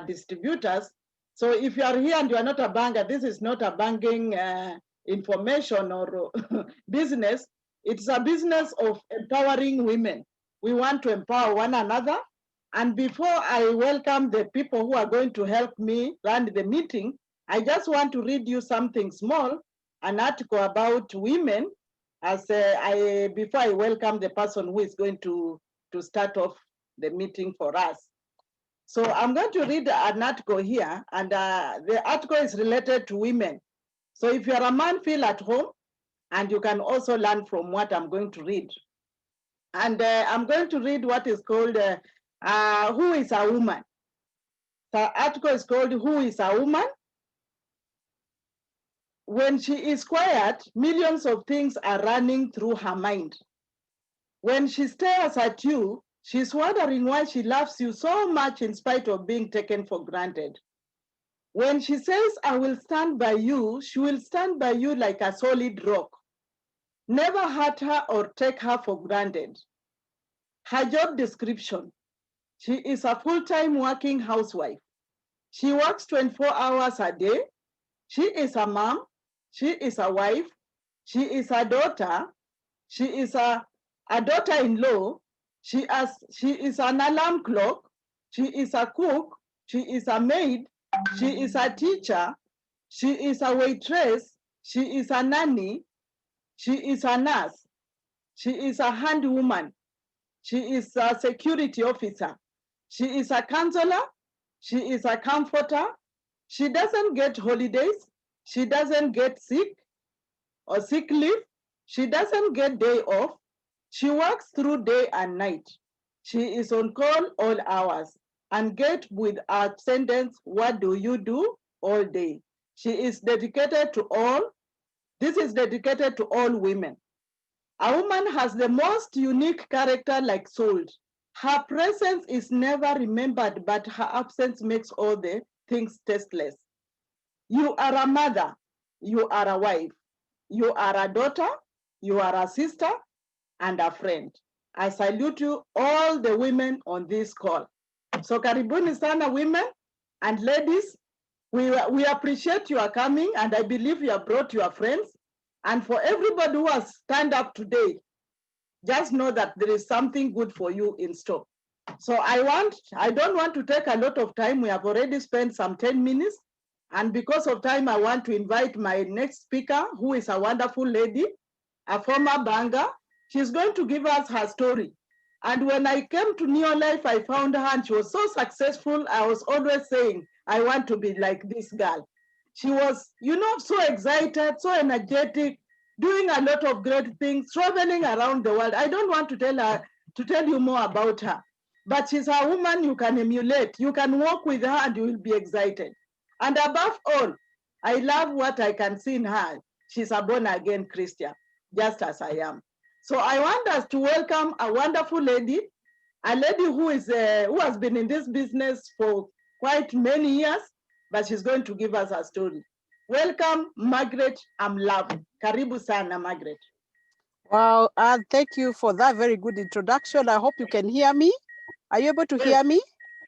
distributors. So if you are here and you are not a banker, this is not a banking information or business. It's a business of empowering women. We want to empower one another. And before I welcome the people who are going to help me run the meeting, I just want to read you something small, an article about women, as before I welcome the person who is going to start off the meeting for us. So I'm going to read an article here, and the article is related to women. So if you're a man, feel at home, and you can also learn from what I'm going to read. And I'm going to read what is called Who is a Woman? The article is called Who is a Woman? When she is quiet, millions of things are running through her mind. When she stares at you, she's wondering why she loves you so much in spite of being taken for granted. When she says, I will stand by you, she will stand by you like a solid rock. Never hurt her or take her for granted. Her job description: she is a full-time working housewife. She works 24 hours a day. She is a mom. She is a wife. She is a daughter. She is a daughter-in-law. She is an alarm clock. She is a cook. She is a maid. She is a teacher. She is a waitress. She is a nanny. She is a nurse. She is a handwoman. She is a security officer. She is a counselor. She is a comforter. She doesn't get holidays. She doesn't get sick or sick leave. She doesn't get day off. She works through day and night. She is on call all hours and get with a sentence, what do you do all day? She is dedicated to all. This is dedicated to all women. A woman has the most unique character like salt. Her presence is never remembered, but her absence makes all the things tasteless. You are a mother. You are a wife. You are a daughter. You are a sister and a friend. I salute you, all the women on this call. So karibuni sana women and ladies. We appreciate your coming, and I believe you have brought your friends. And for everybody who has stand up today, just know that there is something good for you in store. So I don't want to take a lot of time. We have already spent some 10 minutes. And because of time, I want to invite my next speaker, who is a wonderful lady, a former banker. She's going to give us her story. And when I came to Neolife, I found her and she was so successful. I was always saying, I want to be like this girl. She was, so excited, so energetic, doing a lot of great things, traveling around the world. I don't want to tell you more about her, but she's a woman you can emulate. You can walk with her and you will be excited. And above all, I love what I can see in her. She's a born-again Christian, just as I am. So I want us to welcome a wonderful lady, a lady who has been in this business for quite many years, but she's going to give us a story. Welcome, Margaret Amlavu. Karibu sana, Margaret. Wow, thank you for that very good introduction. I hope you can hear me. Are you able to hear me?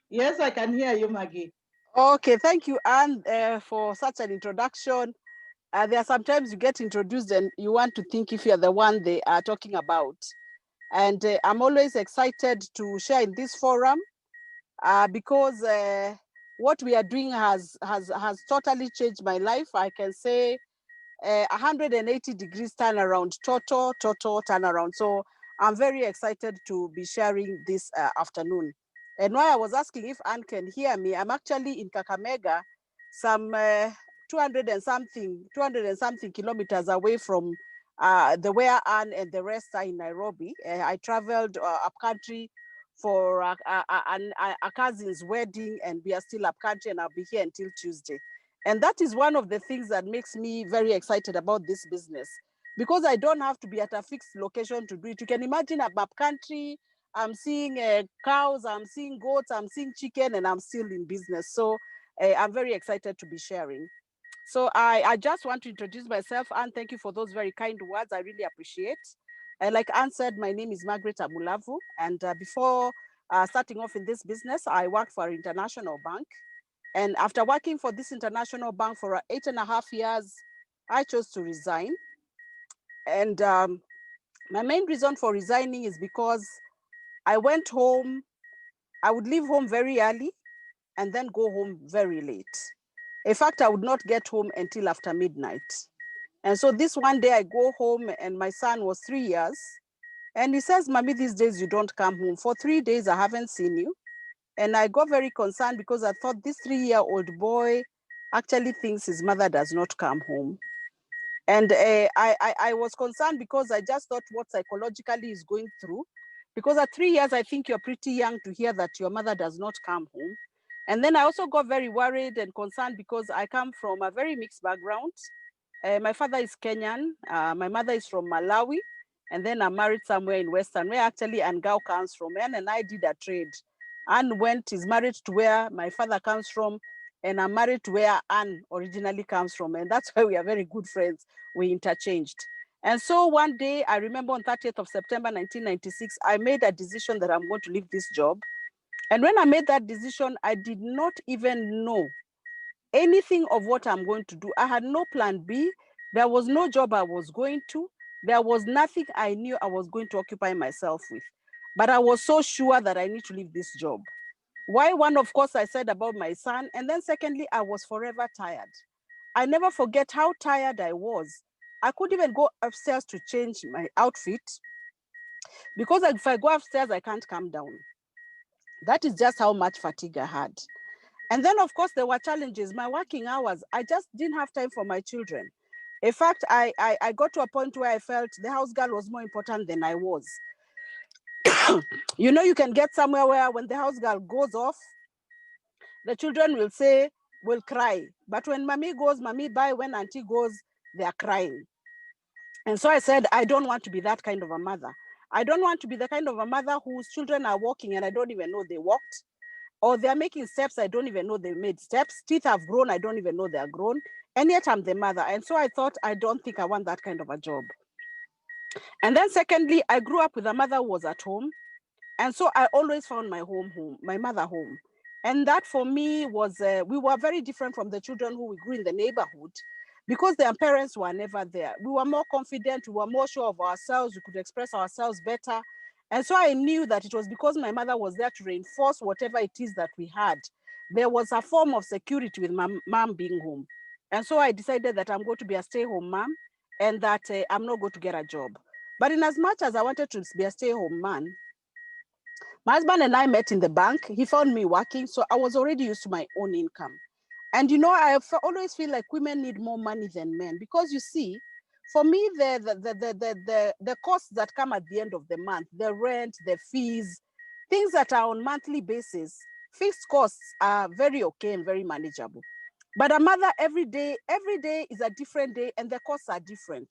Yes, I can hear you, Maggie. Okay, thank you, Anne, for such an introduction. There are sometimes you get introduced and you want to think if you're the one they are talking about. And I'm always excited to share in this forum because what we are doing has totally changed my life. I can say 180 degrees turnaround, total turnaround. So I'm very excited to be sharing this afternoon. And while I was asking if Anne can hear me, I'm actually in Kakamega, some 200 and something kilometers away from the where Anne and the rest are in Nairobi. I traveled up country for a cousin's wedding, and we are still up country, and I'll be here until Tuesday. And that is one of the things that makes me very excited about this business, because I don't have to be at a fixed location to do it. You can imagine a up country, I'm seeing cows, I'm seeing goats, I'm seeing chicken, and I'm still in business. So I'm very excited to be sharing. So I just want to introduce myself, and thank you for those very kind words. I really appreciate. Like Anne said, my name is Margaret Amulavu, and before starting off in this business, I worked for an international bank. And after working for this international bank for 8.5 years, I chose to resign. And my main reason for resigning is because I went home, I would leave home very early and then go home very late. In fact, I would not get home until after midnight. And so this one day I go home and my son was 3 years. And he says, Mommy, these days you don't come home. For 3 days, I haven't seen you. And I got very concerned because I thought this 3-year-old boy actually thinks his mother does not come home. And I was concerned because I just thought what psychologically is going through. Because at 3 years, I think you're pretty young to hear that your mother does not come home. And then I also got very worried and concerned because I come from a very mixed background. My father is Kenyan, my mother is from Malawi, and then I'm married somewhere in Western, where actually Angao comes from. And I did a trade. Anne is married to where my father comes from, and I'm married to where Anne originally comes from. And that's why we are very good friends. We interchanged. And so one day, I remember on 30th of September, 1996, I made a decision that I'm going to leave this job. And when I made that decision, I did not even know anything of what I'm going to do. I had no plan B. There was no job I was going to. There was nothing I knew I was going to occupy myself with. But I was so sure that I need to leave this job. Why? One, of course, I said about my son. And then secondly, I was forever tired. I never forget how tired I was. I couldn't even go upstairs to change my outfit because if I go upstairs, I can't come down. That is just how much fatigue I had. And then, of course, there were challenges. My working hours, I just didn't have time for my children. In fact, I got to a point where I felt the house girl was more important than I was. You know, you can get somewhere where when the house girl goes off, the children will cry. But when mommy goes, mommy bye. When auntie goes, they are crying. And so I said, I don't want to be that kind of a mother. I don't want to be the kind of a mother whose children are walking and I don't even know they walked. Or they're making steps, I don't even know they made steps. Teeth have grown, I don't even know they're grown. And yet I'm the mother. And so I thought, I don't think I want that kind of a job. And then secondly, I grew up with a mother who was at home. And so I always found my my mother home. And that for me was, we were very different from the children who we grew in the neighborhood because their parents were never there. We were more confident, we were more sure of ourselves, we could express ourselves better. And so I knew that it was because my mother was there to reinforce whatever it is that we had. There was a form of security with my mom being home. And so I decided that I'm going to be a stay-home mom and that I'm not going to get a job. But in as much as I wanted to be a stay-home mom, my husband and I met in the bank. He found me working, so I was already used to my own income. And you know, I always feel like women need more money than men because you see, for me, the costs that come at the end of the month, the rent, the fees, things that are on monthly basis, fixed costs are very okay and very manageable. But a mother, every day is a different day and the costs are different.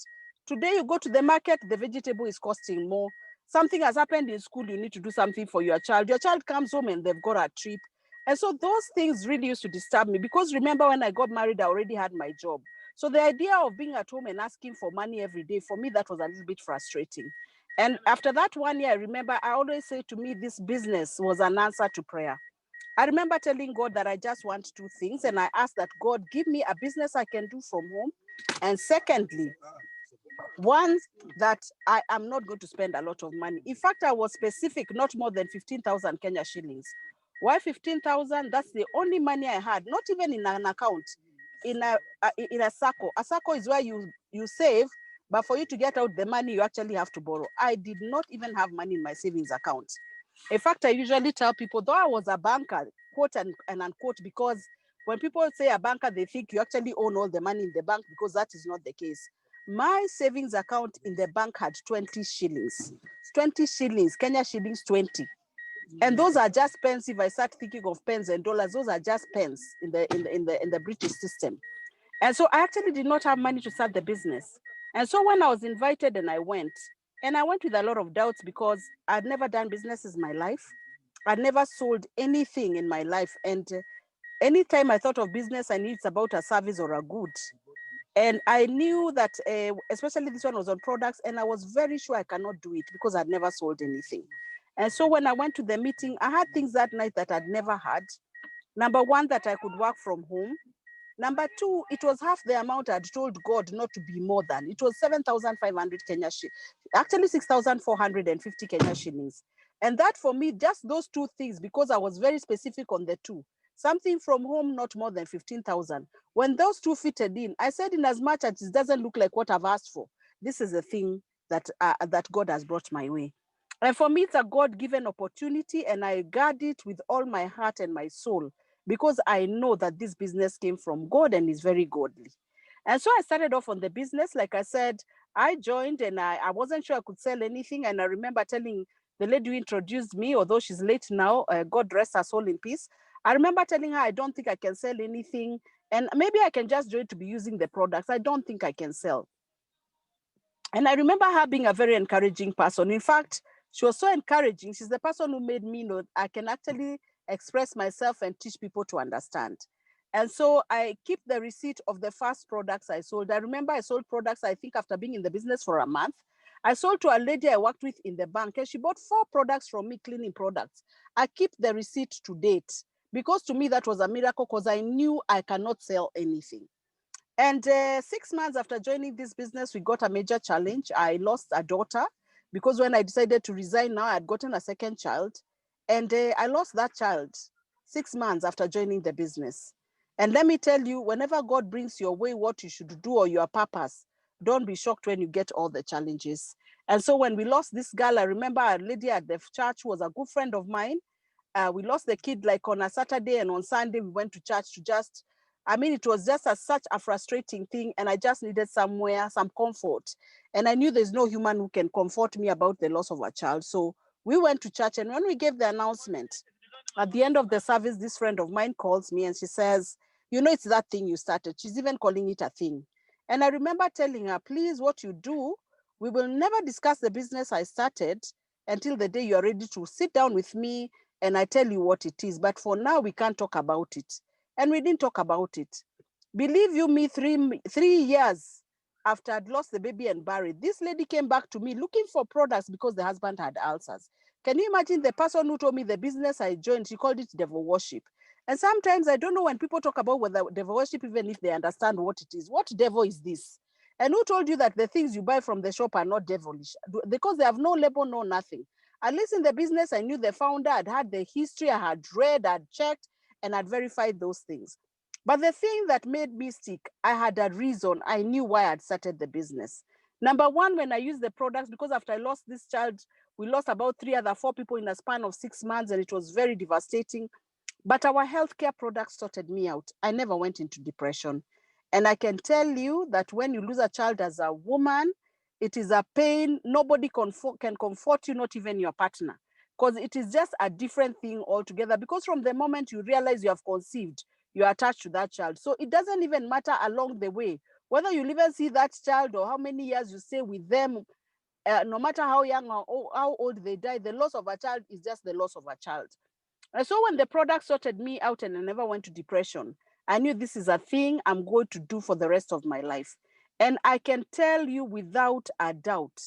Today you go to the market, the vegetable is costing more. Something has happened in school, you need to do something for your child. Your child comes home and they've got a trip. And so those things really used to disturb me because remember when I got married, I already had my job. So the idea of being at home and asking for money every day, for me, that was a little bit frustrating. And after that 1 year, I remember I always say to me, this business was an answer to prayer. I remember telling God that I just want two things. And I asked that God, give me a business I can do from home. And secondly, one, that I am not going to spend a lot of money. In fact, I was specific, not more than 15,000 Kenya shillings. Why 15,000? That's the only money I had, not even in an account, in a sacco. A sacco is where you save, but for you to get out the money, you actually have to borrow. I did not even have money in my savings account. In fact, I usually tell people, though I was a banker, quote and unquote, because when people say a banker, they think you actually own all the money in the bank because that is not the case. My savings account in the bank had 20 shillings. 20 shillings, Kenya shillings 20. And those are just pence. If I start thinking of pence and dollars, those are just pence in the British system. And so I actually did not have money to start the business. And so when I was invited and I went with a lot of doubts because I'd never done businesses in my life. I'd never sold anything in my life. And anytime I thought of business, I knew it's about a service or a good. And I knew that, especially this one was on products, and I was very sure I cannot do it because I'd never sold anything. And so when I went to the meeting, I had things that night that I'd never had. Number one, that I could work from home. Number two, it was half the amount I'd told God not to be more than. It was 7,500 Kenya shillings, actually 6,450 Kenya shillings. And that for me, just those two things, because I was very specific on the two, something from home, not more than 15,000. When those two fitted in, I said, in as much as it doesn't look like what I've asked for, this is a thing that God has brought my way. And for me, it's a God-given opportunity, and I guard it with all my heart and my soul, because I know that this business came from God and is very godly. And so I started off on the business. Like I said, I joined and I wasn't sure I could sell anything. And I remember telling the lady who introduced me, although she's late now, God rest her soul in peace. I remember telling her, I don't think I can sell anything. And maybe I can just join to be using the products. I don't think I can sell. And I remember her being a very encouraging person. In fact, she was so encouraging. She's the person who made me know I can actually express myself and teach people to understand. And so I keep the receipt of the first products I sold. I remember I sold products, I think, after being in the business for a month. I sold to a lady I worked with in the bank, and she bought 4 products from me, cleaning products. I keep the receipt to date, because to me that was a miracle, because I knew I cannot sell anything. And 6 months after joining this business, we got a major challenge. I lost a daughter, because when I decided to resign now, I had gotten a second child. And I lost that child 6 months after joining the business. And let me tell you, whenever God brings your way what you should do or your purpose, don't be shocked when you get all the challenges. And so when we lost this girl, I remember a lady at the church who was a good friend of mine. We lost the kid like on a Saturday, and on Sunday we went to church to just, I mean, it was just such a frustrating thing, and I just needed somewhere, some comfort. And I knew there's no human who can comfort me about the loss of a child. So we went to church, and when we gave the announcement, at the end of the service, this friend of mine calls me and she says, you know, it's that thing you started. She's even calling it a thing. And I remember telling her, please, what you do, we will never discuss the business I started until the day you are ready to sit down with me and I tell you what it is. But for now, we can't talk about it. And we didn't talk about it. Believe you me, 3 years after I'd lost the baby and buried, this lady came back to me looking for products because the husband had ulcers. Can you imagine the person who told me the business I joined, she called it devil worship. And sometimes I don't know when people talk about whether devil worship, even if they understand what it is. What devil is this? And who told you that the things you buy from the shop are not devilish? Because they have no label, no nothing. At least in the business, I knew the founder, I'd had the history, I had read, I'd checked, and I'd verified those things. But the thing that made me stick, I had a reason. I knew why I'd started the business. Number one, when I used the products, because after I lost this child, we lost about 4 people in a span of 6 months, and it was very devastating. But our healthcare products sorted me out. I never went into depression. And I can tell you that when you lose a child as a woman, it is a pain. Nobody can comfort you, not even your partner, because it is just a different thing altogether. Because from the moment you realize you have conceived, you are attached to that child. So it doesn't even matter along the way, whether you live and see that child or how many years you stay with them, no matter how young or how old they die, the loss of a child is just the loss of a child. And so when the product sorted me out and I never went to depression, I knew this is a thing I'm going to do for the rest of my life. And I can tell you without a doubt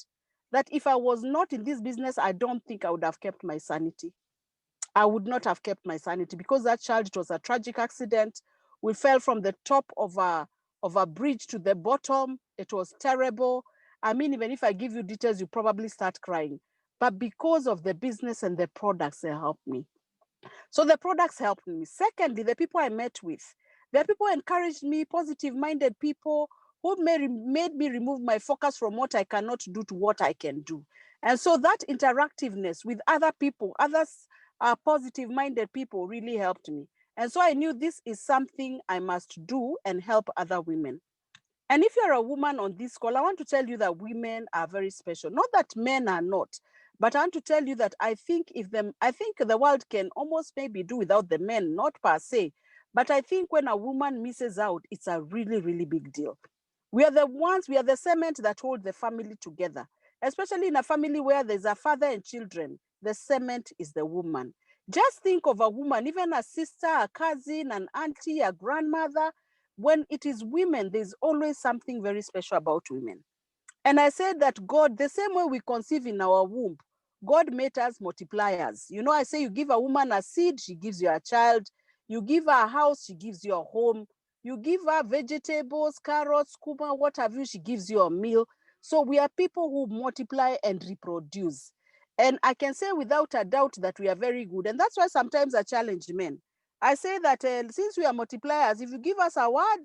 that if I was not in this business, I don't think I would have kept my sanity. I would not have kept my sanity, because that child, it was a tragic accident. We fell from the top of a bridge to the bottom. It was terrible. I mean, even if I give you details, you probably start crying. But because of the business and the products, they helped me. So the products helped me. Secondly, the people I met with, the people encouraged me, positive-minded people who made me remove my focus from what I cannot do to what I can do. And so that interactiveness with other people, others are positive-minded people, really helped me. And so I knew this is something I must do and help other women. And if you're a woman on this call, I want to tell you that women are very special. Not that men are not, but I want to tell you that I think the world can almost maybe do without the men, not per se. But I think when a woman misses out, it's a really, really big deal. We are the cement that hold the family together, especially in a family where there's a father and children. The cement is the woman. Just think of a woman, even a sister, a cousin, an auntie, a grandmother. When it is women, there's always something very special about women. And I said that God, the same way we conceive in our womb, God made us multipliers. You know, I say you give a woman a seed, she gives you a child. You give her a house, she gives you a home. You give her vegetables, carrots, kuma, what have you, she gives you a meal. So we are people who multiply and reproduce. And I can say without a doubt that we are very good. And that's why sometimes I challenge men. I say that since we are multipliers, if you give us a word,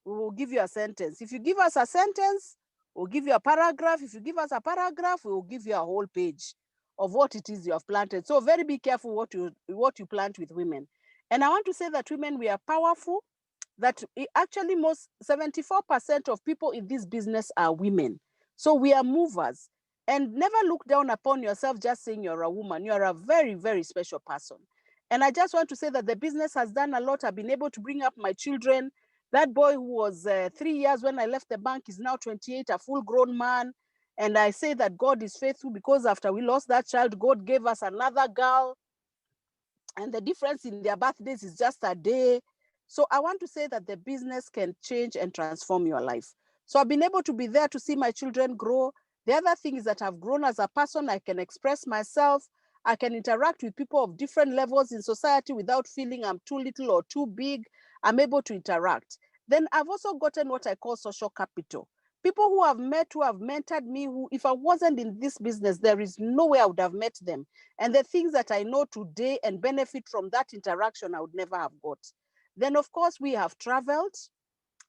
we will give you a sentence. If you give us a sentence, we'll give you a paragraph. If you give us a paragraph, we will give you a whole page of what it is you have planted. So very be careful what you plant with women. And I want to say that women, we are powerful, that actually most 74% of people in this business are women. So we are movers. And never look down upon yourself just saying you're a woman. You're a very, very special person. And I just want to say that the business has done a lot. I've been able to bring up my children. That boy who was 3 years when I left the bank is now 28, a full grown man. And I say that God is faithful, because after we lost that child, God gave us another girl. And the difference in their birthdays is just a day. So I want to say that the business can change and transform your life. So I've been able to be there to see my children grow. The other thing is that I've grown as a person. I can express myself. I can interact with people of different levels in society without feeling I'm too little or too big. I'm able to interact. Then I've also gotten what I call social capital. People who have mentored me, who, if I wasn't in this business, there is no way I would have met them. And the things that I know today and benefit from that interaction, I would never have got. Then, of course, we have traveled.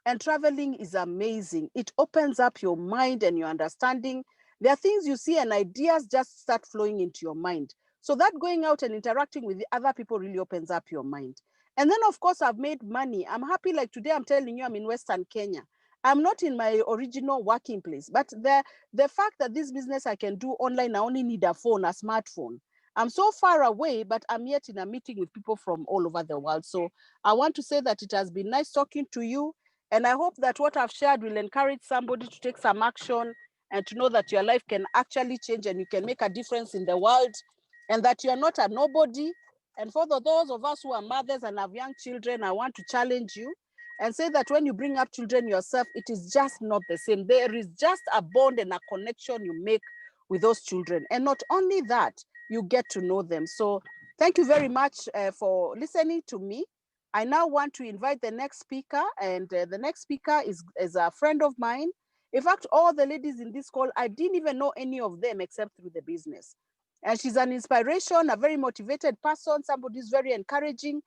And traveling is amazing. It opens up your mind and your understanding. There are things you see and ideas just start flowing into your mind. So that going out and interacting with the other people really opens up your mind. And then, of course, I've made money. I'm happy, like today, I'm telling you, I'm in Western Kenya. I'm not in my original working place, but the fact that this business I can do online, I only need a phone, a smartphone. I'm so far away, but I'm yet in a meeting with people from all over the world. So I want to say that it has been nice talking to you. And I hope that what I've shared will encourage somebody to take some action and to know that your life can actually change and you can make a difference in the world, and that you're not a nobody. And for those of us who are mothers and have young children, I want to challenge you and say that when you bring up children yourself, it is just not the same. There is just a bond and a connection you make with those children. And not only that, you get to know them. So thank you very much for listening to me. I now want to invite the next speaker, and the next speaker is a friend of mine. In fact, all the ladies in this call, I didn't even know any of them except through the business. And she's an inspiration, a very motivated person, somebody who's very encouraging.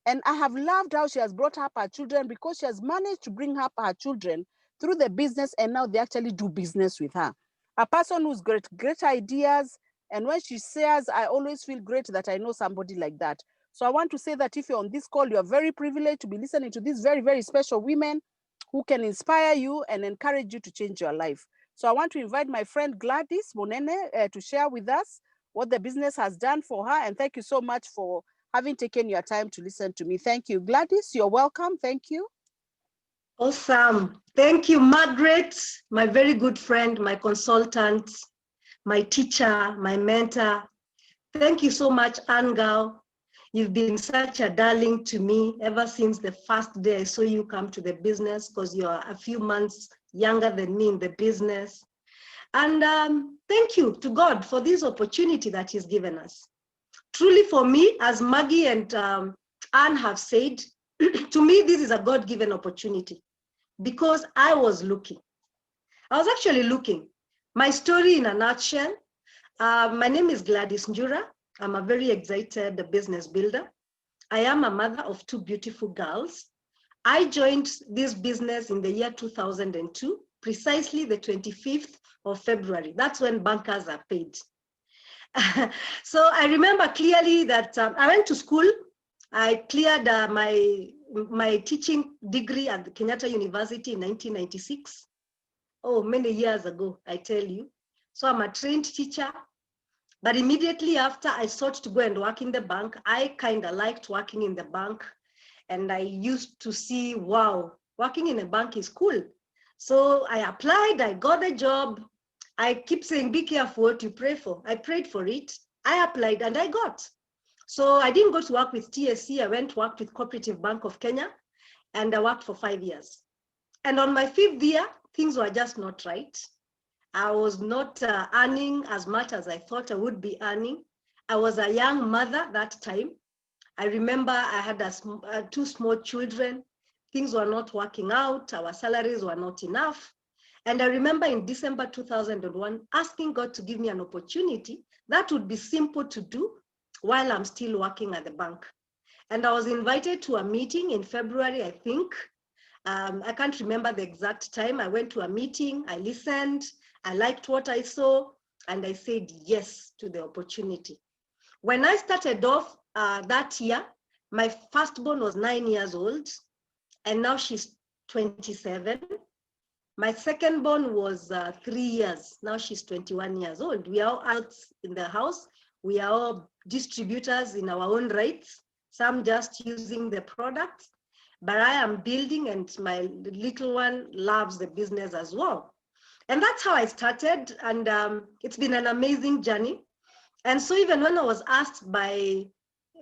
And I have loved how she has brought up her children, because she has managed to bring up her children through the business, and now they actually do business with her. A person who's great ideas. And when she shares, I always feel great that I know somebody like that. So I want to say that if you're on this call, you're very privileged to be listening to these very, very special women who can inspire you and encourage you to change your life. So I want to invite my friend Gladys Monene to share with us what the business has done for her. And thank you so much for having taken your time to listen to me. Thank you. Gladys, you're welcome. Thank you. Awesome. Thank you, Margaret, my very good friend, my consultant, my teacher, my mentor. Thank you so much, Angel. You've been such a darling to me ever since the first day I saw you come to the business, because you're a few months younger than me in the business. And thank you to God for this opportunity that He's given us. Truly for me, as Maggie and Anne have said, to me, this is a God-given opportunity, because I was looking. I was actually looking. My story in a nutshell, my name is Gladys Njura. I'm a very excited business builder. I am a mother of two beautiful girls. I joined this business in the year 2002, precisely the 25th of February. That's when bankers are paid. So I remember clearly that I went to school. I cleared my teaching degree at Kenyatta University in 1996. Oh, many years ago, I tell you. So I'm a trained teacher. But immediately after, I sought to go and work in the bank. I kind of liked working in the bank. And I used to see, wow, working in a bank is cool. So I applied, I got a job. I keep saying, be careful what you pray for. I prayed for it. I applied and I got. So I didn't go to work with TSC. I went to work with Cooperative Bank of Kenya, and I worked for 5 years. And on my 5th year, things were just not right. I was not earning as much as I thought I would be earning. I was a young mother that time. I remember I had two small children. Things were not working out. Our salaries were not enough. And I remember in December 2001, asking God to give me an opportunity that would be simple to do while I'm still working at the bank. And I was invited to a meeting in February, I think. I can't remember the exact time. I went to a meeting, I listened, I liked what I saw, and I said yes to the opportunity. When I started off that year, my firstborn was 9 years old, and now she's 27. My secondborn was 3 years. Now she's 21 years old. We are all out in the house. We are all distributors in our own rights, some just using the products. But I am building, and my little one loves the business as well. And that's how I started. And it's been an amazing journey. And so even when I was asked by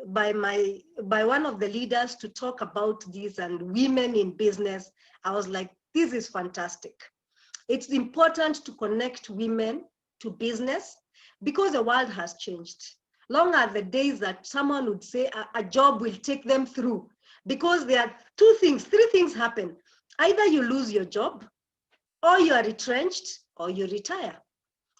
one of the leaders to talk about this and women in business, I was like, this is fantastic. It's important to connect women to business because the world has changed. Long are the days that someone would say a job will take them through, because there are three things happen. Either you lose your job, or you are retrenched, or you retire.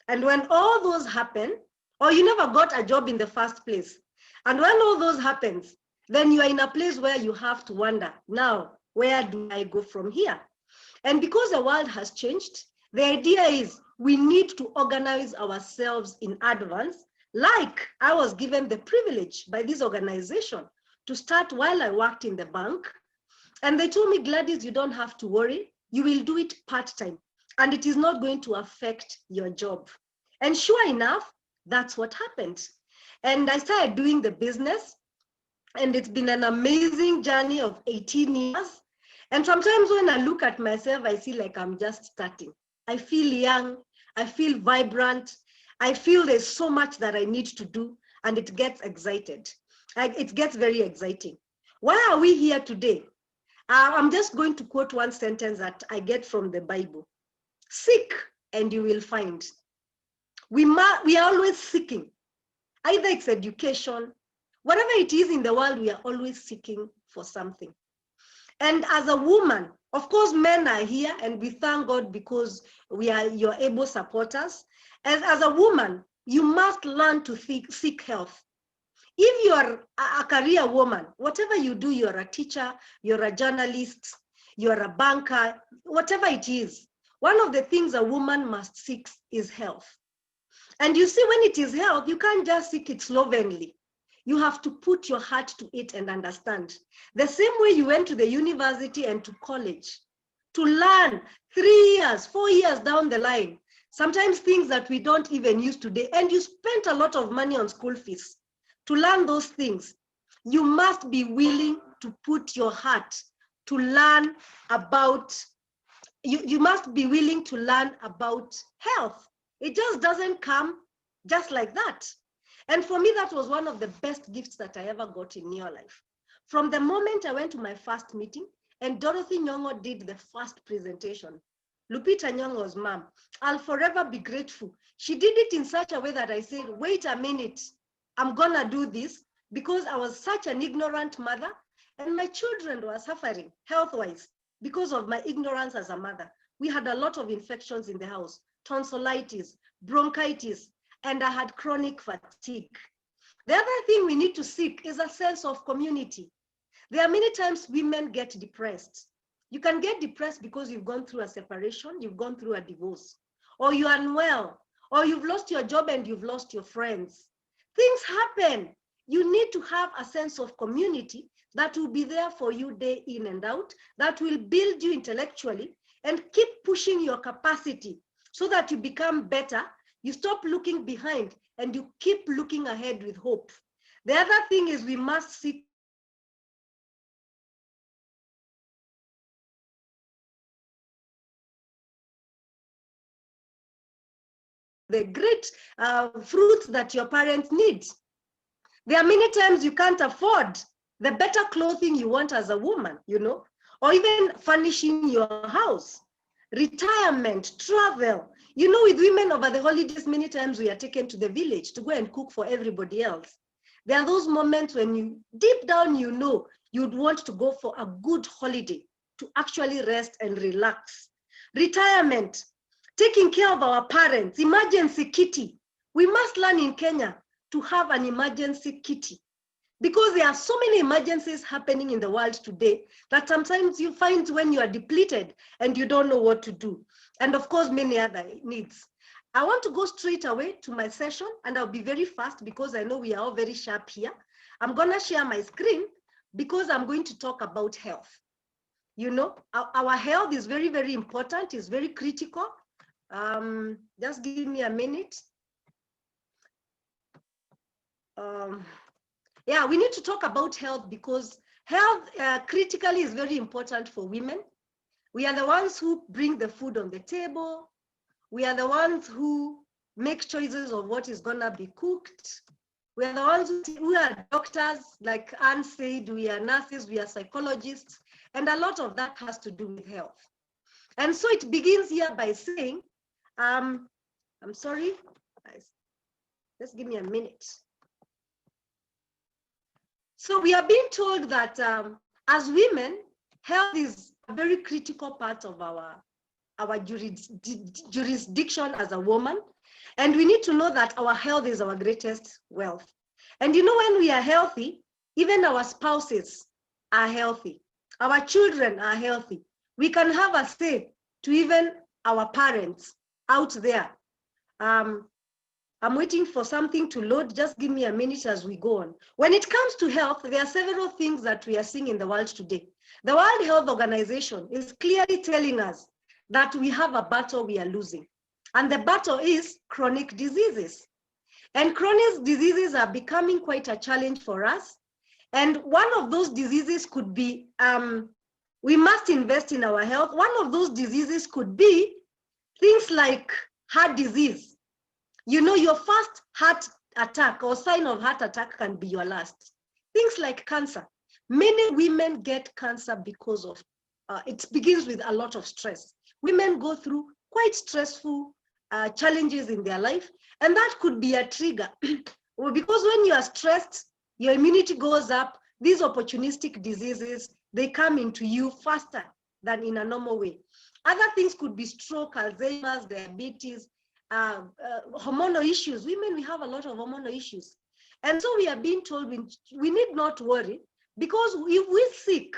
And when all those happen, or you never got a job in the first place, and when all those happens, then you are in a place where you have to wonder, now, where do I go from here? And because the world has changed, the idea is we need to organize ourselves in advance. Like I was given the privilege by this organization to start while I worked in the bank. And they told me, Gladys, you don't have to worry. You will do it part-time, and it is not going to affect your job. And sure enough, that's what happened. And I started doing the business, and it's been an amazing journey of 18 years. And sometimes when I look at myself, I feel like I'm just starting. I feel young, I feel vibrant, I feel there's so much that I need to do, and it gets excited. It gets very exciting. Why are we here today? I'm just going to quote one sentence that I get from the Bible. Seek and you will find. We are always seeking. Either it's education, whatever it is in the world, we are always seeking for something. And as a woman, of course, men are here, and we thank God because you're able supporters. As a woman, you must learn to seek health. If you are a career woman, whatever you do, you're a teacher, you're a journalist, you're a banker, whatever it is, one of the things a woman must seek is health. And you see, when it is health, you can't just seek it slovenly. You have to put your heart to it and understand. The same way you went to the university and to college to learn 3 years, 4 years down the line, sometimes things that we don't even use today, and you spent a lot of money on school fees. To learn those things, you must be willing to put your heart to learn about, you must be willing to learn about health. It just doesn't come just like that. And for me, that was one of the best gifts that I ever got in Neolife. From the moment I went to my first meeting, and Dorothy Nyong'o did the first presentation, Lupita Nyong'o's mom, I'll forever be grateful. She did it in such a way that I said, wait a minute, I'm gonna do this, because I was such an ignorant mother, and my children were suffering health-wise because of my ignorance as a mother. We had a lot of infections in the house, tonsillitis, bronchitis, and I had chronic fatigue. The other thing we need to seek is a sense of community. There are many times women get depressed. You can get depressed because you've gone through a separation, you've gone through a divorce, or you're unwell, or you've lost your job and you've lost your friends. Things happen. You need to have a sense of community that will be there for you day in and out, that will build you intellectually and keep pushing your capacity so that you become better. You stop looking behind and you keep looking ahead with hope. The other thing is we must seek the great fruits that your parents need. There are many times you can't afford the better clothing you want as a woman, or even furnishing your house, retirement, travel. With women over the holidays, many times we are taken to the village to go and cook for everybody else. There are those moments when you, deep down, you know you'd want to go for a good holiday to actually rest and relax. Retirement, taking care of our parents, emergency kitty. We must learn in Kenya to have an emergency kitty, because there are so many emergencies happening in the world today that sometimes you find when you are depleted and you don't know what to do. And of course, many other needs. I want to go straight away to my session, and I'll be very fast because I know we are all very sharp here. I'm gonna share my screen because I'm going to talk about health. You know, our health is very, very important, it's very critical. Just give me a minute. Yeah, we need to talk about health because health critically is very important for women. We are the ones who bring the food on the table. We are the ones who make choices of what is gonna be cooked. We are the ones who are doctors, like Anne said, we are nurses, we are psychologists, and a lot of that has to do with health. And so it begins here by saying, I'm sorry, just give me a minute. So we are being told that as women, health is a very critical part of our jurisdiction as a woman. And we need to know that our health is our greatest wealth. And you know, when we are healthy, even our spouses are healthy. Our children are healthy. We can have a say to even our parents out there. I'm waiting for something to load. Just give me a minute as we go on. When it comes to health, there are several things that we are seeing in the world today. The World Health Organization is clearly telling us that we have a battle we are losing. And the battle is chronic diseases. And chronic diseases are becoming quite a challenge for us. And one of those diseases could be, we must invest in our health. One of those diseases could be things like heart disease. You know, your first heart attack or sign of heart attack can be your last. Things like cancer. Many women get cancer because of, it begins with a lot of stress. Women go through quite stressful challenges in their life, and that could be a trigger. Because when you are stressed, your immunity goes up, these opportunistic diseases, they come into you faster than in a normal way. Other things could be stroke, Alzheimer's, diabetes, hormonal issues. Women, we have a lot of hormonal issues. And so we are being told we need not worry, because if we seek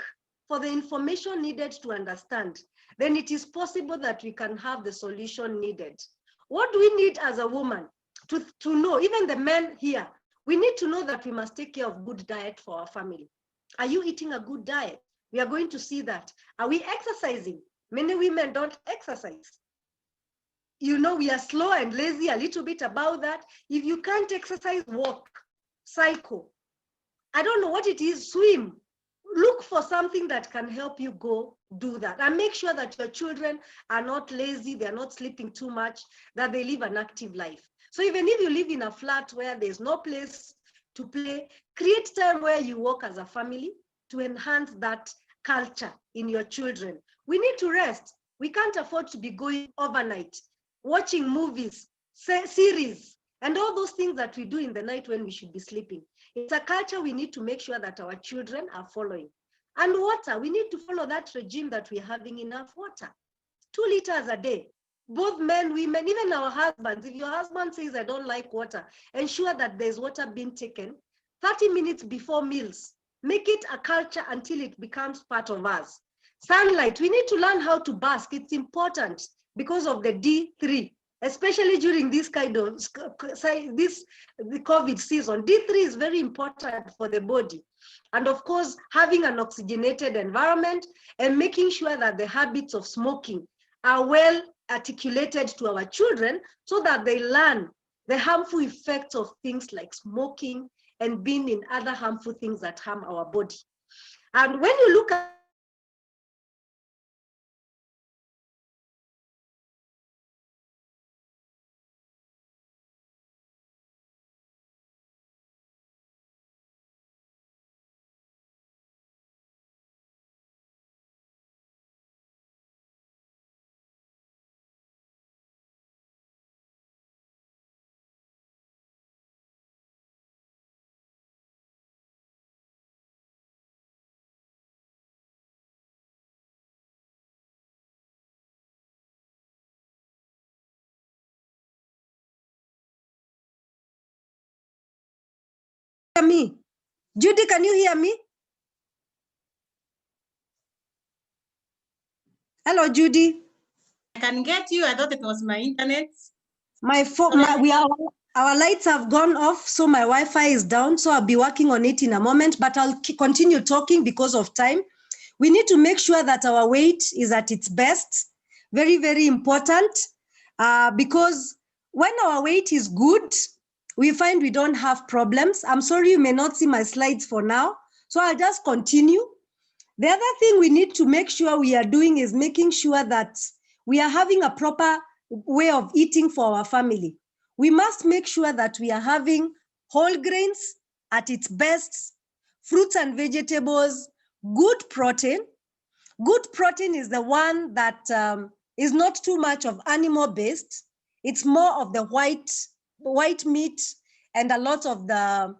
for the information needed to understand, then it is possible that we can have the solution needed. What do we need as a woman to know, even the men here, we need to know that we must take care of good diet for our family. Are you eating a good diet? We are going to see that. Are we exercising? Many women don't exercise. You know, we are slow and lazy a little bit about that. If you can't exercise, walk, cycle. I don't know what it is, swim. Look for something that can help you go do that. And make sure that your children are not lazy, they're not sleeping too much, that they live an active life. So even if you live in a flat where there's no place to play, create time where you work as a family to enhance that culture in your children. We need to rest. We can't afford to be going overnight, watching movies, series, and all those things that we do in the night when we should be sleeping. It's a culture we need to make sure that our children are following. And water, we need to follow that regime that we're having enough water. 2 liters a day. Both men, women, even our husbands. If your husband says, I don't like water, ensure that there's water being taken 30 minutes before meals. Make it a culture until it becomes part of us. Sunlight, we need to learn how to bask. It's important because of the D3, especially during this kind of the COVID season. D3 is very important for the body. And of course, having an oxygenated environment and making sure that the habits of smoking are well articulated to our children so that they learn the harmful effects of things like smoking and being in other harmful things that harm our body. And when you look at me? Judy, can you hear me? Hello, Judy. I can get you. I thought it was my internet. My phone, our lights have gone off, so my Wi-Fi is down. So I'll be working on it in a moment, but I'll continue talking because of time. We need to make sure that our weight is at its best. Very, very important, because when our weight is good, we find we don't have problems. I'm sorry you may not see my slides for now, so I'll just continue. The other thing we need to make sure we are doing is making sure that we are having a proper way of eating for our family. We must make sure that we are having whole grains at its best, fruits and vegetables, good protein. Good protein is the one that is not too much of animal based. It's more of the white meat and a lot of the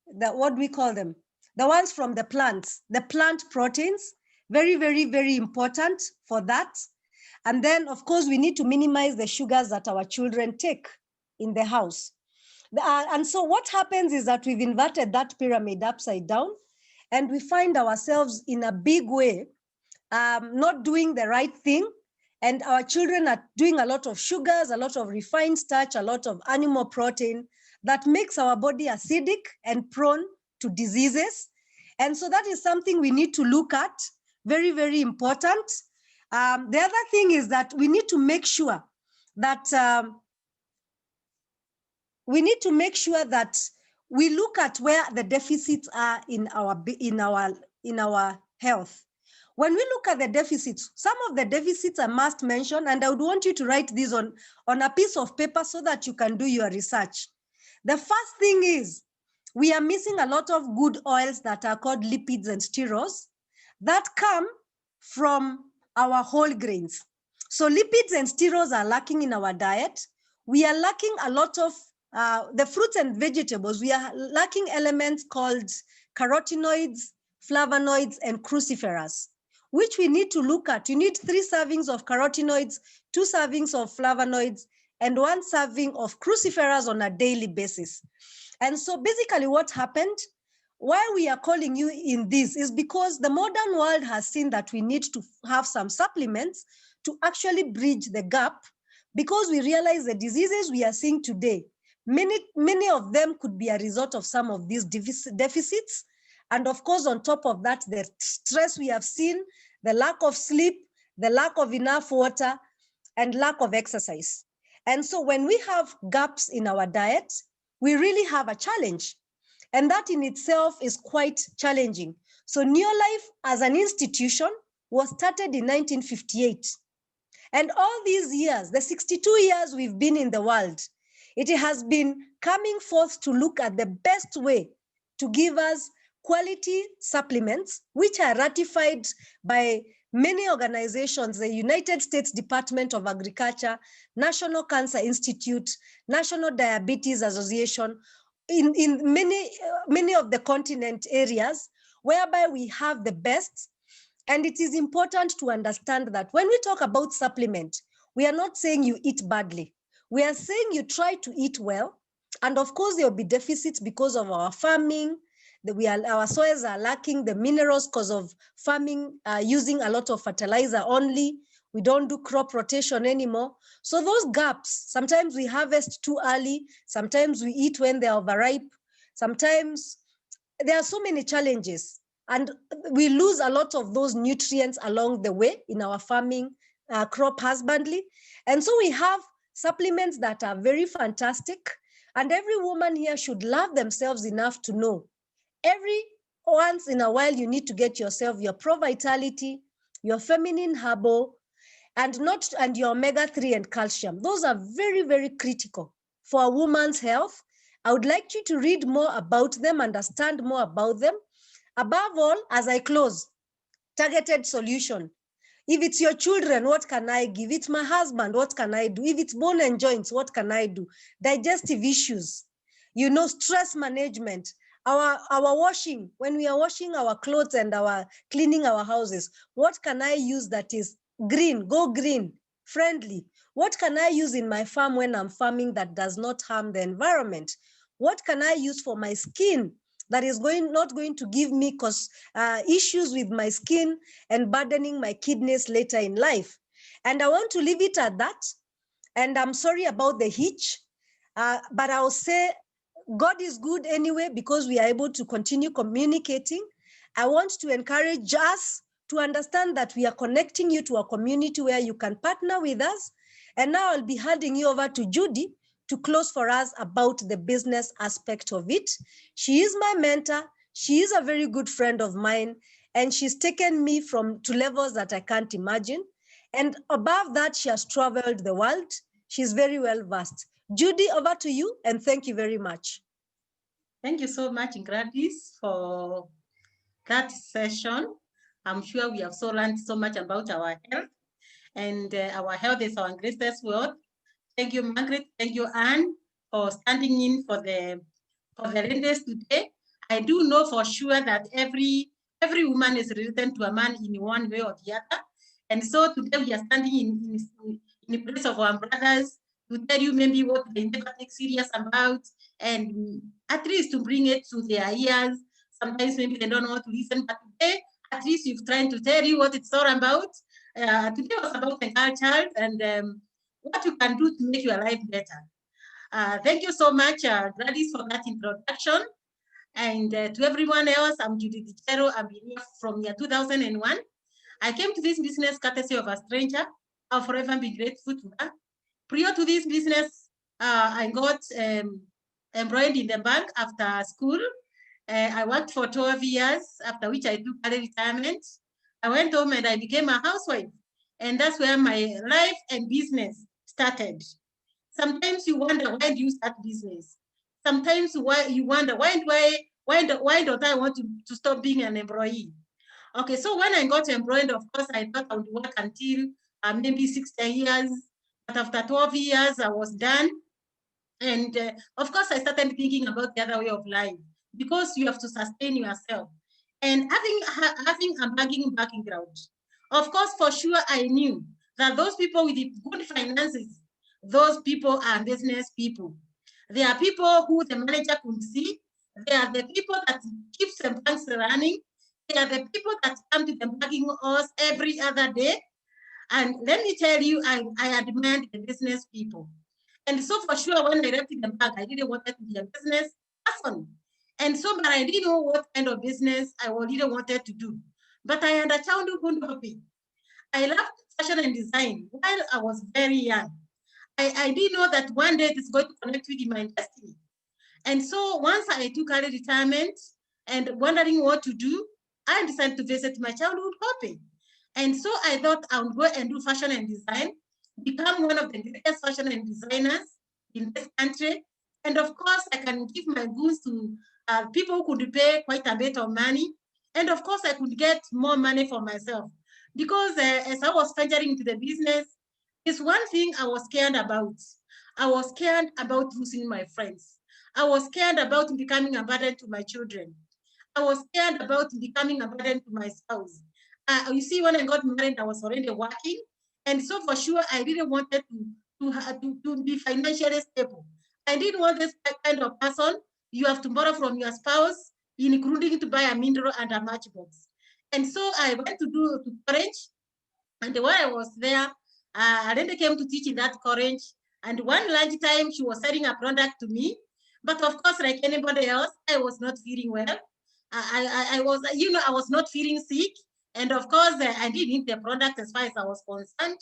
what do we call them? The ones from the plants, the plant proteins, very, very, very important for that. And then, of course, we need to minimize the sugars that our children take in the house. And so what happens is that we've inverted that pyramid upside down, and we find ourselves in a big way not doing the right thing. And our children are doing a lot of sugars, a lot of refined starch, a lot of animal protein that makes our body acidic and prone to diseases. And so that is something we need to look at, very, very important. The other thing is that we need to make sure that we look at where the deficits are in our health. When we look at the deficits, some of the deficits I must mention, and I would want you to write these on a piece of paper so that you can do your research. The first thing is we are missing a lot of good oils that are called lipids and sterols that come from our whole grains. So lipids and sterols are lacking in our diet. We are lacking a lot of the fruits and vegetables. We are lacking elements called carotenoids, flavonoids, and cruciferous, which we need to look at. You need 3 servings of carotenoids, 2 servings of flavonoids, and 1 serving of cruciferous on a daily basis. And so basically what happened, why we are calling you in this is because the modern world has seen that we need to have some supplements to actually bridge the gap, because we realize the diseases we are seeing today, many of them could be a result of some of these deficits. And of course, on top of that, the stress we have seen, the lack of sleep, the lack of enough water, and lack of exercise. And so when we have gaps in our diet, we really have a challenge. And that in itself is quite challenging. So Neolife as an institution was started in 1958. And all these years, the 62 years we've been in the world, it has been coming forth to look at the best way to give us quality supplements, which are ratified by many organizations, the United States Department of Agriculture, National Cancer Institute, National Diabetes Association, in many of the continent areas, whereby we have the best. And it is important to understand that when we talk about supplement, we are not saying you eat badly. We are saying you try to eat well. And of course, there will be deficits because of our farming. Our soils are lacking the minerals because of farming, using a lot of fertilizer only. We don't do crop rotation anymore. So those gaps, sometimes we harvest too early. Sometimes we eat when they're overripe. Sometimes there are so many challenges. And we lose a lot of those nutrients along the way in our farming, crop husbandry. And so we have supplements that are very fantastic. And every woman here should love themselves enough to know every once in a while you need to get yourself your Pro Vitality, your Feminine Herbal, and your omega-3 and calcium. Those are very, very critical for a woman's health. I would like you to read more about them, understand more about them. Above all, as I close, targeted solution. If it's your children, what can I give? It's my husband, what can I do? If it's bone and joints, what can I do? Digestive issues, stress management, our washing, when we are washing our clothes and cleaning our houses, what can I use that is green, go green, friendly? What can I use in my farm when I'm farming that does not harm the environment? What can I use for my skin that is not going to give me issues with my skin and burdening my kidneys later in life. And I want to leave it at that. And I'm sorry about the hitch, but I'll say God is good anyway, because we are able to continue communicating. I want to encourage us to understand that we are connecting you to a community where you can partner with us. And now I'll be handing you over to Judy to close for us about the business aspect of it. She is my mentor. She is a very good friend of mine, and she's taken me to levels that I can't imagine. And above that, she has traveled the world. She's very well versed. Judy, over to you, and thank you very much. Thank you so much, Gladys, for that session. I'm sure we have learned so much about our health, and our health is our greatest wealth. Thank you, Margaret. Thank you, Anne, for standing in for the ladies today. I do know for sure that every woman is related to a man in one way or the other. And so today we are standing in the place of our brothers to tell you maybe what they never take serious about, and at least to bring it to their ears. Sometimes maybe they don't know how to listen, but today at least you've tried to tell you what it's all about. Today was about the child and what you can do to make your life better. Thank you so much, Gladys, for that introduction. And to everyone else, I'm Judy Dichero. I'm here from year 2001. I came to this business courtesy of a stranger. I'll forever be grateful to her. Prior to this business, I got embroidered in the bank after school. I worked for 12 years, after which I took early retirement. I went home and I became a housewife. And that's where my life and business started. Sometimes you wonder, why do you start business? Sometimes you wonder, why don't I want to stop being an employee? Okay, so when I got employed, of course, I thought I would work until maybe 10 years. But after 12 years, I was done. And of course, I started thinking about the other way of life, because you have to sustain yourself. And having a banking background, of course, for sure, I knew that those people with the good finances, those people are business people. They are people who the manager could see. They are the people that keeps the banks running. They are the people that come to the banking us every other day. And let me tell you, I admire the business people. And so for sure, when I left the bank, I didn't want to be a business person. And so, but I didn't know what kind of business I really wanted to do. But I had a childhood hobby. I loved fashion and design while I was very young. I didn't know that one day it is going to connect with my destiny. And so once I took early retirement and wondering what to do, I decided to visit my childhood hobby. And so I thought I would go and do fashion and design, become one of the greatest fashion and designers in this country. And of course, I can give my goods to people who could pay quite a bit of money. And of course, I could get more money for myself. Because as I was venturing into the business, it's one thing I was scared about. I was scared about losing my friends. I was scared about becoming a burden to my children. I was scared about becoming a burden to my spouse. You see, when I got married, I was already working. And so for sure, I didn't want to be financially stable. I didn't want this kind of person. You have to borrow from your spouse, including to buy a mineral and a matchbox. And so I went to college. And when I was there, Arenda came to teach in that college. And one lunchtime, she was selling a product to me. But of course, like anybody else, I was not feeling well. I was, I was not feeling sick. And of course, I didn't need the product as far as I was concerned.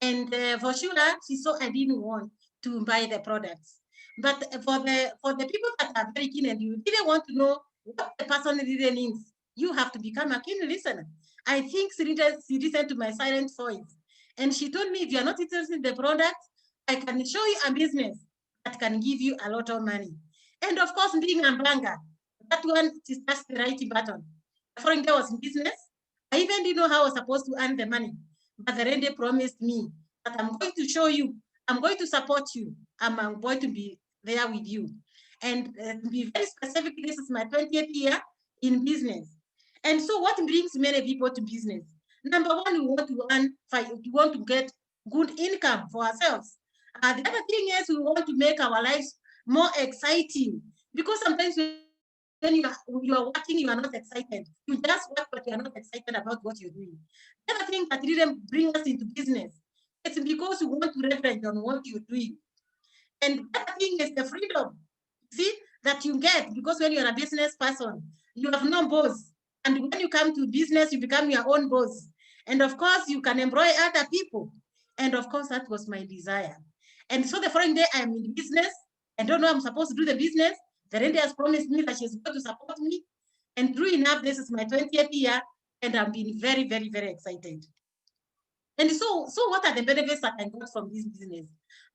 And for sure, she saw I didn't want to buy the products. But for the people that are very keen and you really want to know what the person really needs, you have to become a keen listener. I think she listened to my silent voice. And she told me, if you're not interested in the product, I can show you a business that can give you a lot of money. And of course, being a banker, that one is just the right button. The foreign girl was in business. I even didn't know how I was supposed to earn the money. But the lady promised me that I'm going to show you, I'm going to support you, I'm going to be there with you. And to be very specific, this is my 20th year in business. And so what brings many people to business? Number one, we want to earn, we want to get good income for ourselves. The other thing is we want to make our lives more exciting, because sometimes when you are working, you are not excited. You just work, but you are not excited about what you're doing. The other thing that didn't bring us into business, it's because we want to reference on what you're doing. And the other thing is the freedom, see, that you get, because when you're a business person, you have no boss. And when you come to business, you become your own boss. And of course, you can employ other people. And of course, that was my desire. And so the following day, I'm in business. I don't know I'm supposed to do the business. The lady has promised me that she's going to support me. And true enough, this is my 20th year, and I'm being very, very, very excited. And so what are the benefits that I got from this business?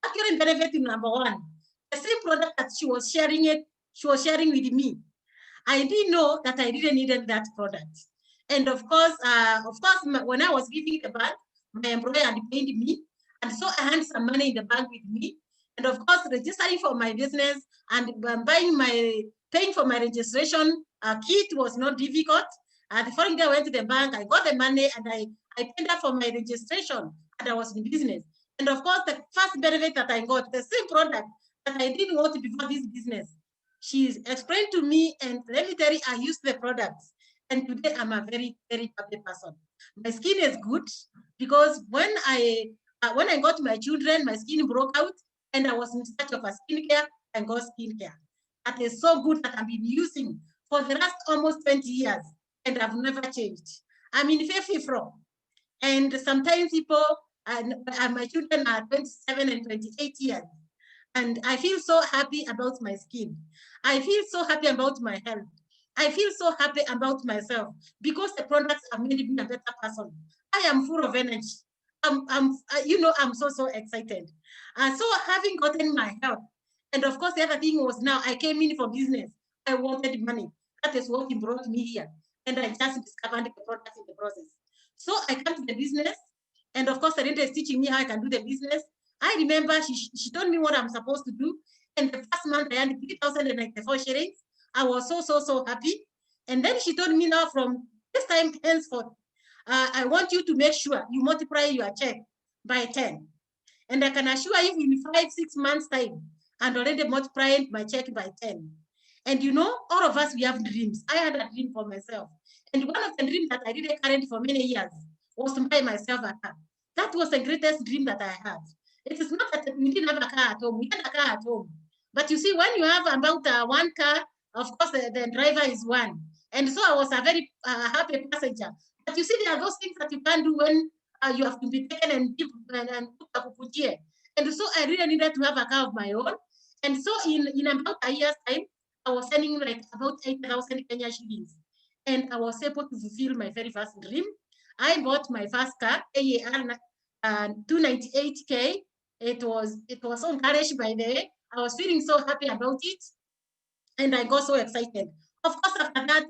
Actually, benefit number one, the same product that she was sharing with me. I didn't know that I didn't need that product. And of course, when I was giving the bank, my employer had paid me. And so I had some money in the bank with me. And of course, registering for my business and paying for my registration kit was not difficult. The following day, I went to the bank, I got the money, and I paid for my registration, and I was in business. And of course, the first benefit that I got, the same product that I didn't want before this business, she explained to me, and let me tell you, I used the products. And today I'm a very, very happy person. My skin is good because when I got my children, my skin broke out, and I was in search of a skincare and got skincare. That is so good that I've been using for the last almost 20 years, and I've never changed. I'm in Fefifro, and sometimes people, and my children are 27 and 28 years, and I feel so happy about my skin. I feel so happy about my health. I feel so happy about myself because the products have made me a better person. I am full of energy. I'm so excited. So having gotten my health, and of course the other thing was now I came in for business. I wanted money. That is what brought me here. And I just discovered the products in the process. So I come to the business, and of course Sarita is teaching me how I can do the business. I remember she told me what I'm supposed to do. And the first month I earned 3,094 shillings. I was so happy. And then she told me now from this time henceforth, I want you to make sure you multiply your check by 10. And I can assure you in 5-6 months time, I'm already multiplying my check by 10. And you know, all of us, we have dreams. I had a dream for myself. And one of the dreams that I didn't carry for many years was to buy myself a car. That was the greatest dream that I had. It is not that we didn't have a car at home. We had a car at home. But you see, when you have about one car, of course, the driver is one. And so I was a very happy passenger. But you see, there are those things that you can't do when you have to be taken and put a kukutie. And so I really needed to have a car of my own. And so in about a year's time, I was earning like about 8,000 Kenya shillings. And I was able to fulfill my very first dream. I bought my first car, AAR 298K. It was encouraged by the way. I was feeling so happy about it. And I got so excited. Of course, after that,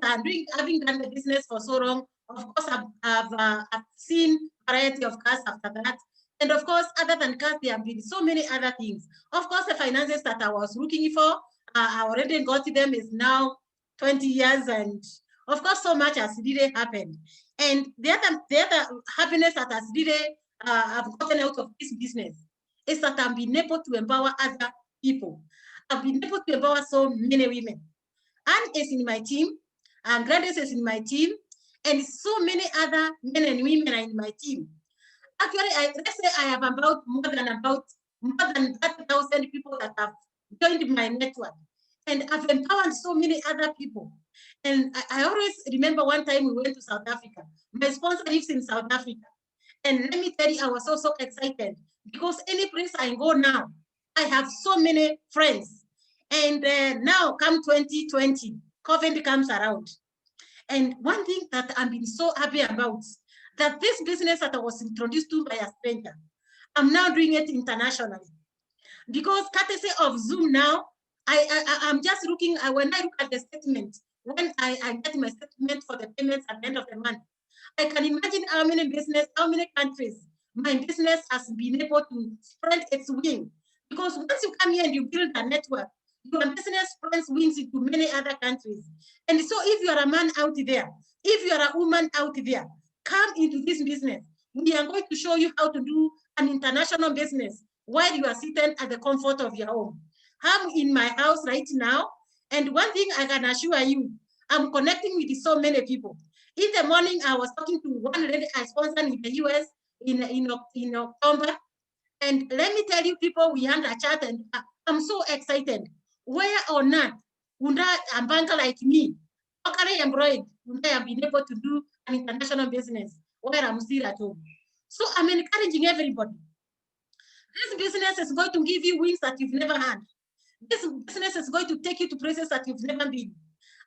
having done the business for so long, of course, I've seen a variety of cars after that. And of course, other than cars, there have been so many other things. Of course, the finances that I was looking for, I already got them, is now 20 years. And of course, so much has really happened. And the other happiness that has really I've gotten out of this business is that I've been able to empower other people. I've been able to empower so many women. Anne is in my team, and Gladys is in my team, and so many other men and women are in my team. Actually, let's say I have about more than 30,000 people that have joined my network, and I've empowered so many other people. And I always remember one time we went to South Africa. My sponsor lives in South Africa, and let me tell you, I was so excited because any place I go now, I have so many friends. And now come 2020, COVID comes around. And one thing that I've been so happy about, that this business that I was introduced to by a stranger, I'm now doing it internationally. Because courtesy of Zoom now, I'm just looking, when I look at the statement, when I get my statement for the payments at the end of the month, I can imagine how many countries my business has been able to spread its wing. Because once you come here and you build a network, your business spreads wings into many other countries. And so if you are a man out there, if you are a woman out there, come into this business. We are going to show you how to do an international business while you are sitting at the comfort of your home. I'm in my house right now, And one thing I can assure you, I'm connecting with so many people. In the morning, I was talking to one lady I sponsored in the US in October. And let me tell you, people, we had a chat, and I'm so excited. Where or not, a banker like me, locally employed, I have been able to do an international business where I'm still at home. So I'm encouraging everybody. This business is going to give you wings that you've never had. This business is going to take you to places that you've never been.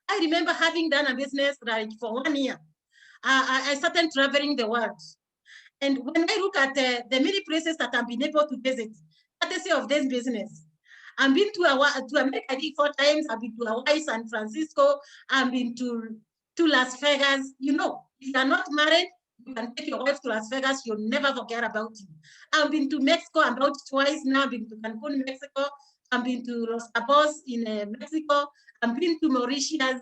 I remember having done a business like for 1 year. I started traveling the world. And when I look at the many places that I've been able to visit, courtesy of this business, I've been to America, I think 4 times. I've been to Hawaii, San Francisco. I've been to Las Vegas. You know, if you're not married, you can take your wife to Las Vegas. You'll never forget about it. I've been to Mexico about twice now. I've been to Cancun, Mexico. I've been to Los Cabos in Mexico. I've been to Mauritius.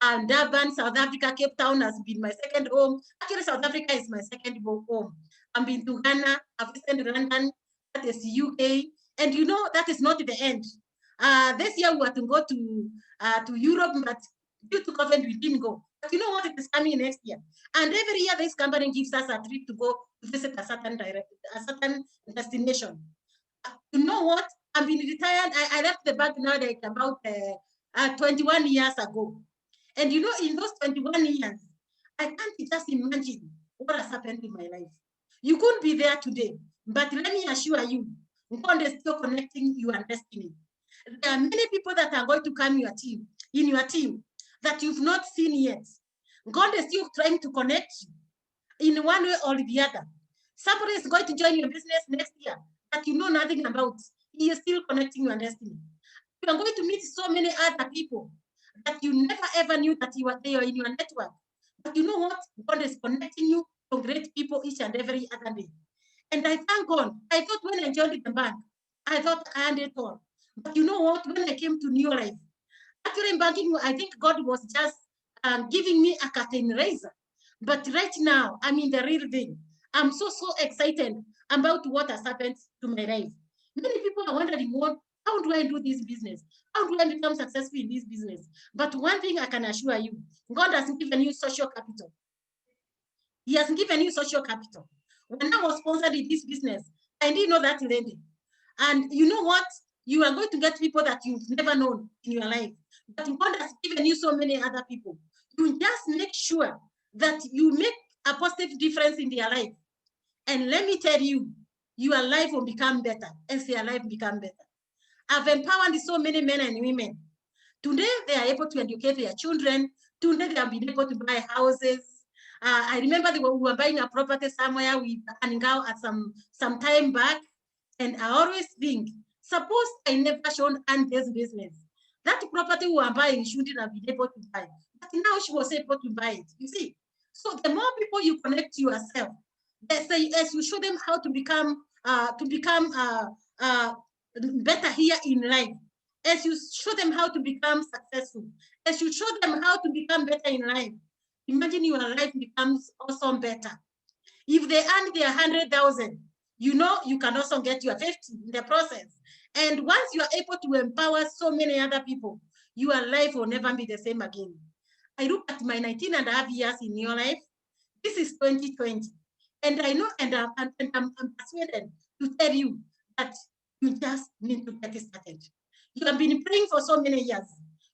And Durban, South Africa, Cape Town has been my second home. Actually, South Africa is my second home. I've been to Ghana, I've visited London, that is UK. And you know, that is not the end. This year we were to go to Europe, but due to COVID, we didn't go. But you know what, it is coming next year. And every year, this company gives us a trip to go to visit a certain destination. You know what? I've been retired. I left the bank now like about 21 years ago. And you know, in those 21 years, I can't just imagine what has happened in my life. You couldn't be there today, but let me assure you, God is still connecting your destiny. There are many people that are going to come in your team that you've not seen yet. God is still trying to connect you in one way or the other. Somebody is going to join your business next year that you know nothing about. He is still connecting your destiny. You are going to meet so many other people that you never ever knew that you were there in your network. But you know what? God is connecting you to great people each and every other day. And I thank God. I thought when I joined the bank, I thought I had it all. But you know what? When I came to Neolife, actually in banking, I think God was just giving me a curtain raiser. But right now, I'm in the real thing. I'm so excited about what has happened to my life. Many people are wondering, how do I do this business? How do I become successful in this business? But one thing I can assure you, God has given you social capital. He has given you social capital. When I was sponsored in this business, I didn't know that lady. And you know what? You are going to get people that you've never known in your life. But God has given you so many other people. You just make sure that you make a positive difference in their life. And let me tell you, your life will become better as their life become better. I've empowered so many men and women. Today, they are able to educate their children. Today, they have been able to buy houses. I remember we were buying a property somewhere with Aningao at some time back. And I always think, suppose I never shown Anne this business, that property we were buying shouldn't have been able to buy. But now she was able to buy it, you see. So the more people you connect to yourself, as you show them how to become better here in life, as you show them how to become successful, as you show them how to become better in life, imagine your life becomes also better. If they earn their 100,000, you know you can also get your 50 in the process. And once you are able to empower so many other people, your life will never be the same again. I look at my 19 and a half years in your life. This is 2020. And I know, and I'm persuaded to tell you that you just need to get started. You have been praying for so many years.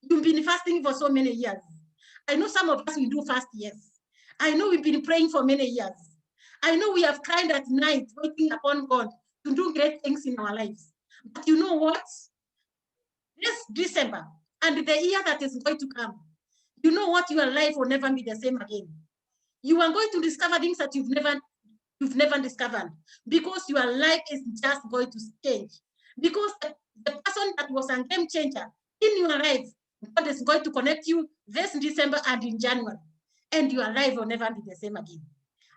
You've been fasting for so many years. I know some of us will do fast, yes. I know we've been praying for many years. I know we have cried at night, waiting upon God to do great things in our lives. But you know what? This December and the year that is going to come, you know what? Your life will never be the same again. You are going to discover things that you've never discovered, because your life is just going to change. Because the person that was a game changer in your life, God is going to connect you this December and in January, and your life will never be the same again.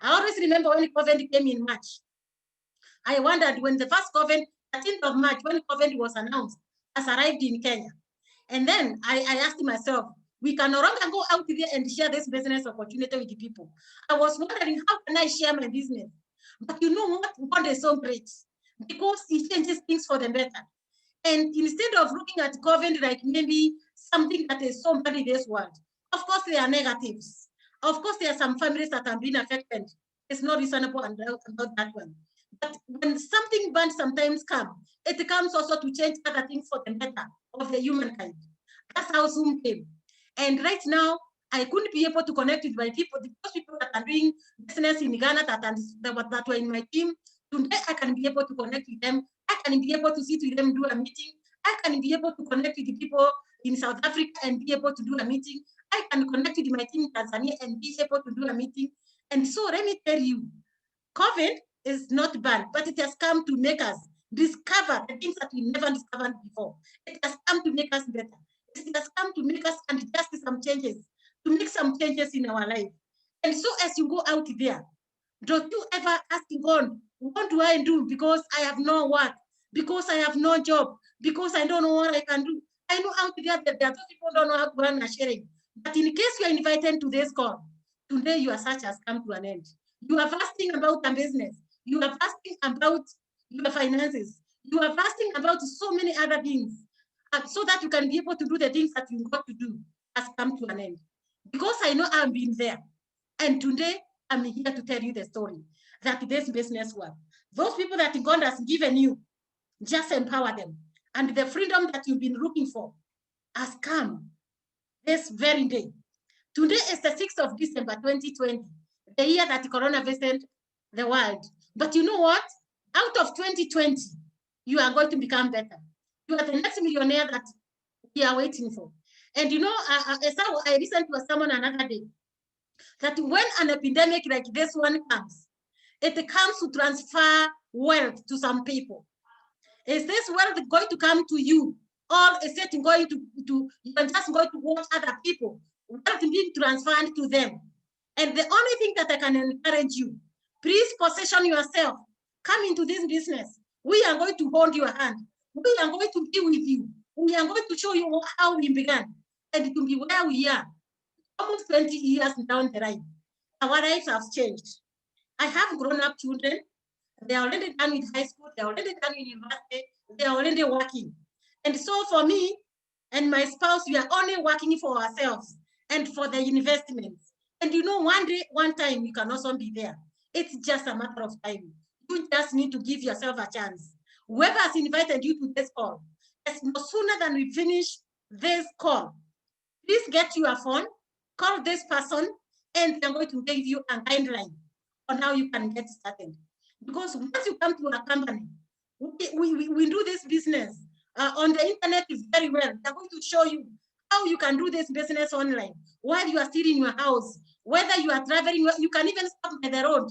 I always remember when COVID came in March. I wondered when the first COVID, 13th of March, when COVID was announced, has arrived in Kenya. And then I asked myself, we can no longer go out there and share this business opportunity with the people. I was wondering, how can I share my business? But you know what? God is so great, because he changes things for the better. And instead of looking at COVID like maybe something that is so bad in this world. Of course, there are negatives. Of course, there are some families that have been affected. It's not reasonable about that one. But when something bad sometimes comes, it comes also to change other things for the better of the humankind. That's how Zoom came. And right now, I couldn't be able to connect with my people. Those people that are doing business in Ghana that were in my team, today I can be able to connect with them. I can be able to sit with them, do a meeting. I can be able to connect with the people in South Africa and be able to do a meeting. I can connect with my team in Tanzania and be able to do a meeting. And so let me tell you, COVID is not bad, but it has come to make us discover the things that we never discovered before. It has come to make us better. It has come to make us adjust some changes, to make some changes in our life. And so as you go out there, don't you ever ask God, what do I do? Because I have no work, because I have no job, because I don't know what I can do. I know out there that there are those people who don't know how to run a sharing. But in case you are invited to this call, today your search has come to an end. You are fasting about a business. You are fasting about your finances. You are fasting about so many other things, so that you can be able to do the things that you got to do has come to an end. Because I know I've been there. And today, I'm here to tell you the story that this business works. Those people that God has given you, just empower them. And the freedom that you've been looking for has come this very day. Today is the 6th of December, 2020, the year that Corona visited the world. But you know what? Out of 2020, you are going to become better. You are the next millionaire that we are waiting for. And you know, I listened to someone another day, that when an epidemic like this one comes, it comes to transfer wealth to some people. Is this wealth going to come to you? Or is it going to you're just going to watch other people, wealth being transferred to them? And the only thing that I can encourage you, please position yourself. Come into this business. We are going to hold your hand. We are going to be with you. We are going to show you how we began and to be where we are. Almost 20 years down the line, our lives have changed. I have grown-up children. They are already done with high school. They are already done with university. They are already working. And so for me and my spouse, we are only working for ourselves and for the investments. And you know, one day, one time, you can also be there. It's just a matter of time. You just need to give yourself a chance. Whoever has invited you to this call, as no sooner than we finish this call, please get your phone, call this person, and they're going to give you a guideline on how you can get started. Because once you come to a company, we do this business on the internet is very well. They're going to show you how you can do this business online while you are still in your house. Whether you are traveling, you can even stop by the road,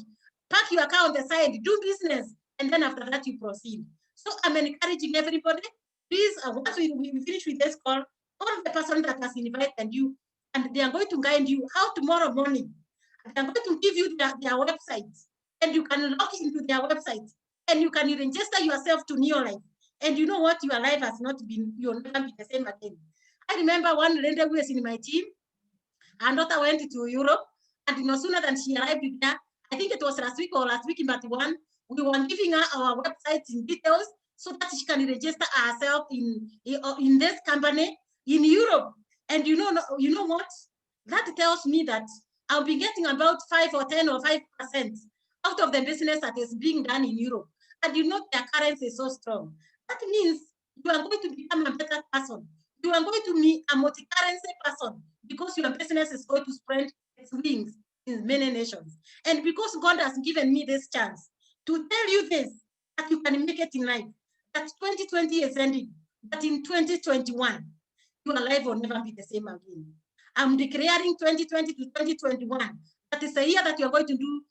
park your car on the side, do business, and then after that you proceed. So I'm encouraging everybody, please, once we finish with this call, call the person that has invited you, and they are going to guide you how tomorrow morning. They are going to give you their website, and you can log into their website, and you can register yourself to Neolife. And you know what? Your life has not been, you'll never be the same again. I remember one lady who was in my team, her daughter went to Europe, and no sooner than she arrived there, I think it was last week in '21, we were giving her our website in details so that she can register herself in this company in Europe. And you know what? That tells me that I'll be getting about 5 or 10 or 5% out of the business that is being done in Europe. And you know their currency is so strong. That means you are going to become a better person. You are going to be a multi-currency person because your business is going to spread its wings in many nations. And because God has given me this chance to tell you this, that you can make it in life, that 2020 is ending, but in 2021, your life will never be the same again. I'm declaring 2020 to 2021. That is a year that you're going to do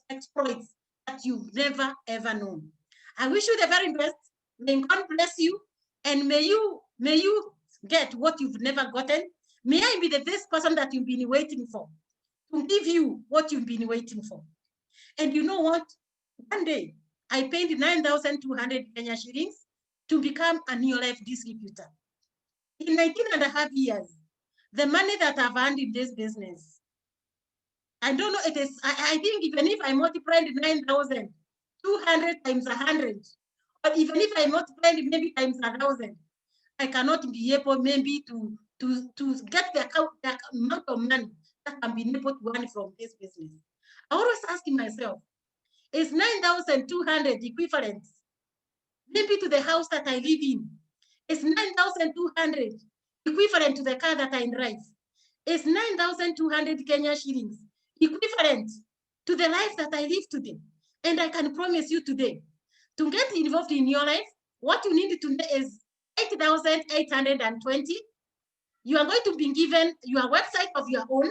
exploits that you've never, ever known. I wish you the very best. May God bless you. And may you get what you've never gotten. May I be the best person that you've been waiting for, to give you what you've been waiting for. And you know what? One day, I paid 9,200 Kenya shillings to become a Neolife distributor. In 19.5 years, the money that I've earned in this business, I don't know, it is, I think even if I multiplied 9,200 times 100, or even if I multiplied maybe times 1,000, I cannot be able maybe to to get the amount of money that can be able to earn from this business. I always asking myself, is 9,200 equivalent maybe to the house that I live in? Is 9,200 equivalent to the car that I drive? Is 9,200 Kenya shillings equivalent to the life that I live today? And I can promise you today, to get involved in your life, what you need to know is 8,820. You are going to be given your website of your own.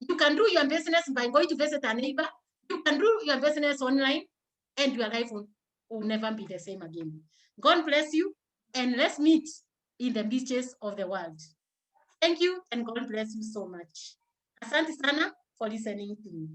You can do your business by going to visit a neighbor. You can do your business online, and your life will never be the same again. God bless you, and let's meet in the beaches of the world. Thank you, and God bless you so much. Asante sana for listening to me.